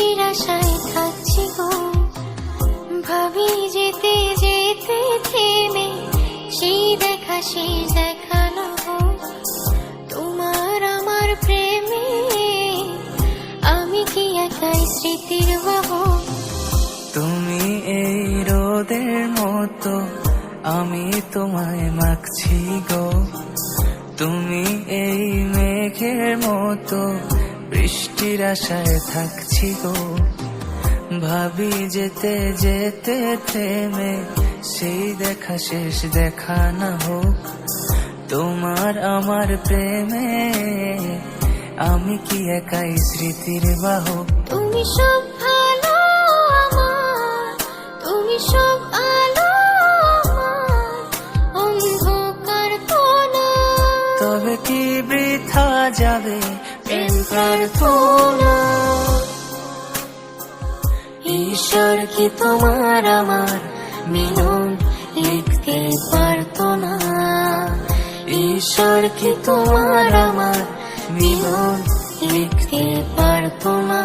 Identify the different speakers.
Speaker 1: বৃষ্টির আশায় থাকছি গো, ভাবি যেতে যেতে থেমে সেই দেখা না গো। তোমার আমার প্রেমে আমি কি একাই স্মৃতির বাহক?
Speaker 2: তুমি এই রোদের মতো, আমি তোমায় মাখছি গো। তুমি এই মেঘের মতো, বৃষ্টির আশায় থাকছি গো। ভাবি যেতে যেতে থেমে সেই দেখা না হোক। তোমার আমার প্রেমে আমি কি একাই স্মৃতির বাহক?
Speaker 1: তুমি সব ভালো আমার, তুমি সব আলো আমার, অন্ধকার তো না।
Speaker 2: তবে কি বৃথা যাবে প্রেম প্রার্থনা? ঈশ্বর কি তোমার আমার মিলন লিখতে পারতো না? ঈশ্বর কি তোমার আমার মিলন লিখতে পারতো না?